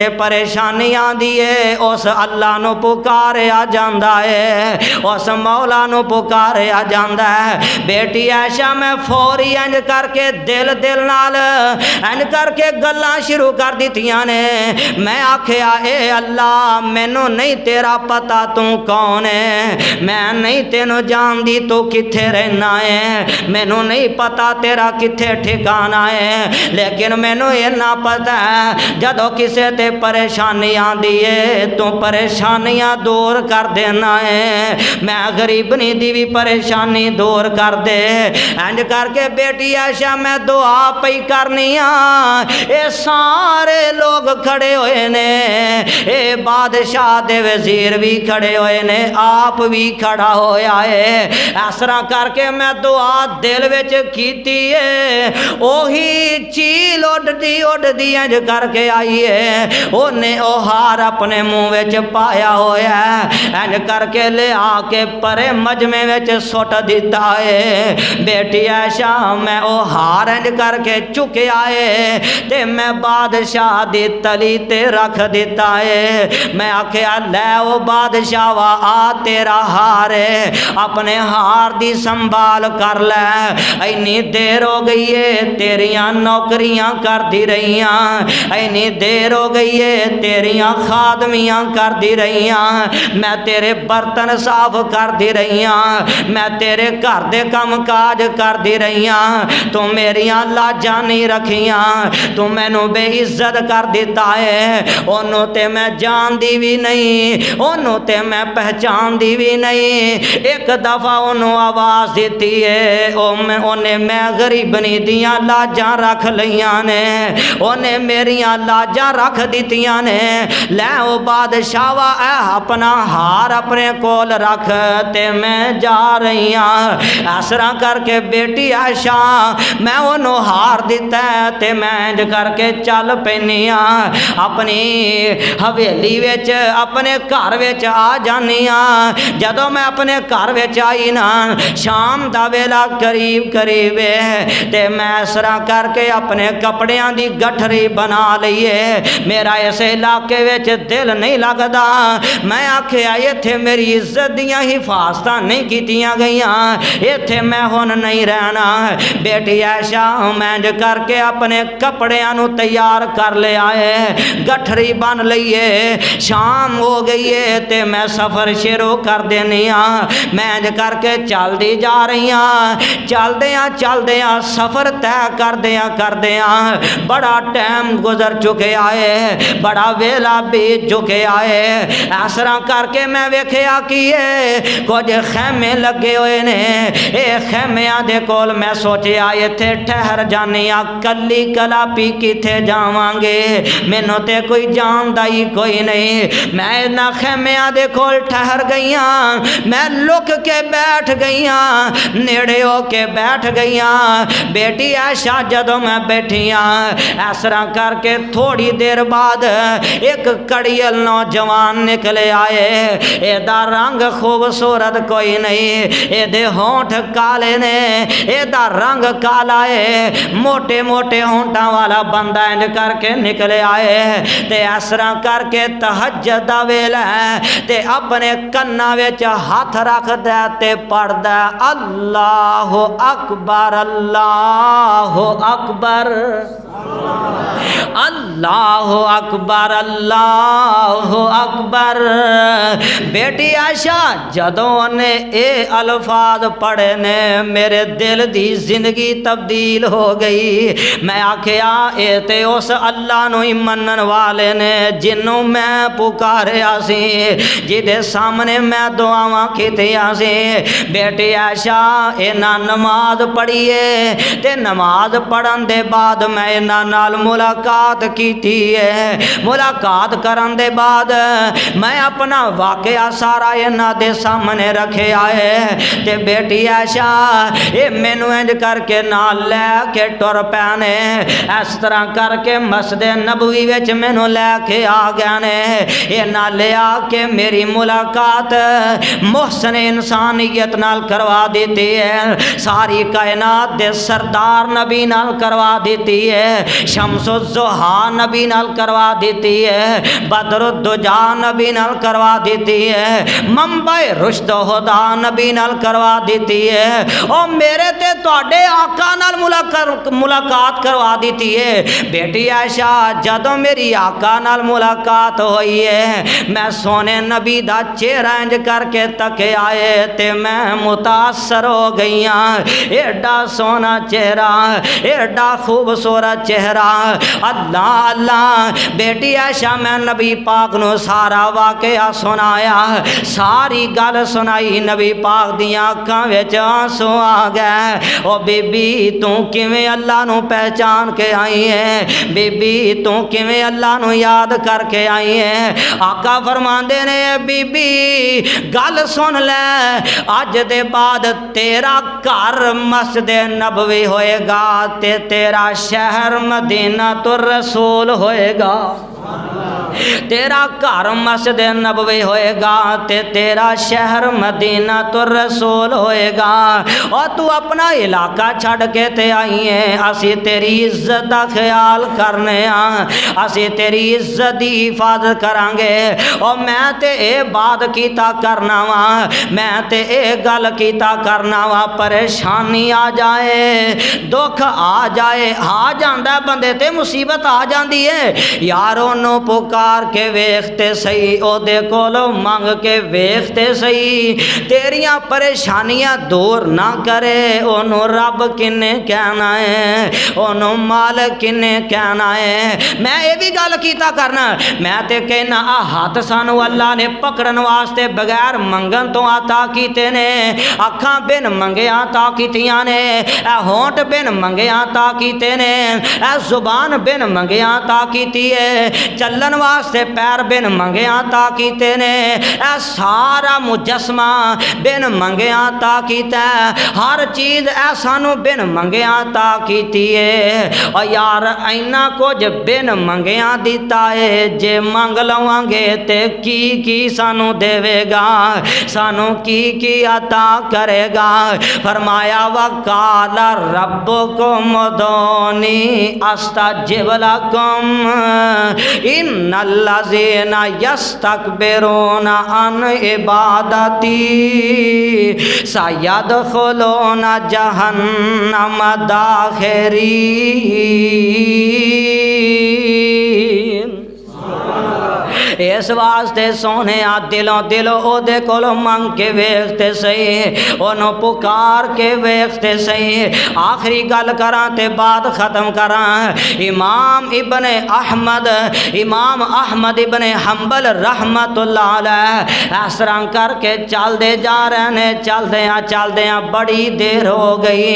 परेशानियां दिए उस अल्लाह नू पुकारिया जांदा है, उस मौला नू पुकारिया जांदा है। बेटी ऐशा मैं फौरी इंज करके दिल नाल इंज करके गल्लां शुरू कर दित्तियां ने। मैं आखिया ए अल्लाह मैनू नहीं तेरा पता तू कौन है, मैं नहीं तेनू जानदी तू किथे रहना है, मैनू नहीं पता तेरा किथे ठिकाना है, लेकिन मैनू इन्ना पता है जदों किसे ते परेशानी आंदी है तू परेशानियां दूर कर देना है। मैं गरीबनी दी भी परेशानी दूर कर दे। इंज करके बेटी ऐशा मैं दुआ पई करनी आ। ये सारे लोग खड़े हुए ने, ये बादशाह दे वजीर भी खड़े हुए ने, आप भी खड़ा होया है। इस तरह करके मैं दुआ दिल विच कीती है। ओही चील उड़दी इंज करके आई है, उन्हें ओ हार अपने मुँह विच पाया होया, इंज करके ले आके परे मजमे विच सुट दिता है। बेटी ऐशा मैं ओ हार इंज करके चुकया है ते मैं बादशाह दी तली ते रख दिता है। मैं आख्या लै ओ बादशाह वा आ तेरा हार है, अपने हार दी संभाल कर लै। इन्नी देर हो गई है तेरियां नौकरियां करती रहियां, इन्नी देर हो गई है तेरियां खादमियां करती रहियां, मैं तेरे बर्तन साफ करती रहियां, मैं तेरे घर दे काम काज करती रहियां, तू मेरियां लाजां नहीं रखियां, तू मैनू बेइज्जत कर दिता है। ओनू ते मैं जानदी भी नहीं, ओनू ते मैं पहचानदी भी नहीं। एक दफा ओनू आवाज़ दिती है, ओने मैं गरीबनी दियां लाजां रख लईयां ने, ओने मेरियां लाजां रख दित्तियां ने। लै ओ बादशाह वा अपना हार अपने कोल रख ते मैं जा रही हाँ। इस तरह करके बेटी ऐशा मैं ओनू हार दिता ते मैं इंज करके चल पैनी हाँ अपनी हवेली विच, अपने घर विच आ जानी हाँ। जदों मैं अपने घर विच आई ना शाम दा वेला करीब करीब ते मैं इस तरह करके अपने कपड़ियां दी गठरी बना लईए। मेरा इस इलाके विच दिल नहीं लगता, मैं आख्या इत्थे मेरी इज्जत दियां हिफाजत नहीं कीतियां गईयां, इत्थे मैं हुण नहीं रहना। बेटी ऐशा मैं इंज करके अपने कपड़ियां नू तैयार कर लिया है, गठरी बन लईए, शाम हो गई है ते मैं सफ़र शुरू कर देनी हाँ। मैं इंज करके चलदी जा रही हाँ, चलदियां सफ़र तय करदियां बड़ा टाइम गुजर चुके आए, बड़ा वेला बीत चुके आए। इस तरह करके मैं वेख्या कि कुछ खैमे लगे हुए ने, ये खैमिया दे कोल मैं सोचा इत्थे ठहर जाने कली कलापी किथे जावांगे, मैनू ते कोई जानदा ही कोई नहीं। मैं इन्हां खैमिया दे कोल ठहर गई, मैं लुक के बैठ गई, नेड़े हो के बैठ गई। बेटी ऐशा जदों मैं बैठी इस तरह करके थोड़ी देर बाद एक कड़ियल नौजवान निकले आए। एदा रंग खूबसूरत कोई नहीं, एदे होंठ काले ने, एदा रंग काला है, मोटे मोटे होंठा वाला बंदा इंज करके निकले आए। ते इस तरह करके तहज्जुद दा वेला ते अपने कन्ना विच हाथ रखदा ते पढ़दा अल्लाह अकबर अल्लाह अकबर अल्लाह अकबर अल्लाह अकबर। बेटी आशा जदों ने ये अल्फाज पढ़े ने मेरे दिल दी जिंदगी तब्दील हो गई। मैं आख्या ये ते उस अल्लाह नू ही मनन वाले ने जिन्हों मैं पुकारिया सी, जिदे सामने मैं दुआवां कीतियां सी। बेटी आशा इन्हां नमाज पढ़ीए ते नमाज पढ़न दे बाद मैं इन्हां नाल मुलाकात कीती है। मुलाकात करन दे बाद मैं अपना वाकया सारा इन्हां दे सामने रखिया है। ते बेटी आशा ये मैनू इंज करके नाल लैके टुर पैने, इस तरह करके मस्जिद नबवी विच मैनू लैके आ गए ने। इन्हां ले आके मेरी मुलाकात मुहसन इंसानियत नाल करवा देती है, सारी कायनात दे सरदार नबी नाल करवा देती है। शमसुज़्ज़ोहा नबी नाल करवा दी है, बदरुद्दुजा नबी नाल करवा दी है, मंबे रुश्द हुदा नबी नाल करवा दी है। ओ मेरे ते तुहाडे आका नाल मुलाकात करवा दी है। बेटी आयशा जदों मेरी आका नाल मुलाकात हुई है, मैं सोने नबी दा चेहरा इंज करके तके आए ते मैं मुतासर हो गई हाँ। एडा सोना चेहरा, एडा खूबसूरत चेहरा, अल्लाह अल्लाह। बेटी आयशा मैं नबी पाक नू सारा वाकया सुनाया, सारी गल सुनाई। नबी पाक दियां अखां विच आंसू आ गए। ओ बीबी तू किवें अल्लाह नू पहचान के आई है, बीबी तू किवें अल्लाह नू याद करके आई है। आका फरमांदे ने बीबी गल सुन ले, अज दे बाद तेरा घर मस्जिद नबवी होएगा ते तेरा शहर मदीना तो रसूल होएगा। तेरा घर मस्जिद नबवी होएगा ते तेरा शहर मदीना तो रसूल होएगा। और तू अपना इलाका छड़ के ते आई है, असी तेरी इज्जत का ख्याल करने असी तेरी इज्जत की हिफाजत करांगे। और मैं ते ए बात कीता करना वा, मैं ते ए गल कीता करना वा, परेशानी आ जाए, दुख आ जाए, आ जांदा बंदे ते मुसीबत आ जाती है। यार ओनू पुकार के वेखते सही, ओदे कोलों मंग के वेखते सही, तेरिया परेशानियां दूर ना करे। ओनू रब किन्ने कहना है, ओनू मालिक किन्ने कहना है। मैं ये भी गल कीता करना, मैं ते कहना आ हाथ सानू अल्लाह ने पकड़न वास्ते बगैर मंगन तो आता कीते ने, अखां बिन मंगिया ता कीतियां ने, ए होंठ बिन मंगिया ता कीते ने, ए जुबान बिन मंगिया ता कीती है, चलन वास्ते पैर बिन मंगिया ता कीते ने, ए सारा मुजस्मा बिन मंगिया ता कीता, हर चीज़ ए सानू बिन मंगिया ता कीती है। और यार इन्ना कुछ बिन मंगिया दिता है, जे मंग लवांगे ते की सानू देवेगा, सानू की अता करेगा। फरमाया वकाल रब्बुकुम उदूनी अस्तजिब लकुम इन्नल्लज़ीना यस्तकबिरूना अन इबादती सयदखुलूना जहन्नम दाखिरीन। इस वास्ते सोने दिलों दिलों ओदे कोलों मंग के वेखते सही, ओनू पुकार के वेखते सही। आखिरी गल करा ते बात खत्म करा। इमाम अहमद इबन हंबल रहमतुल्लाह अलैह इस तरह करके चलते जा रहे हैं, चलते बड़ी देर हो गई।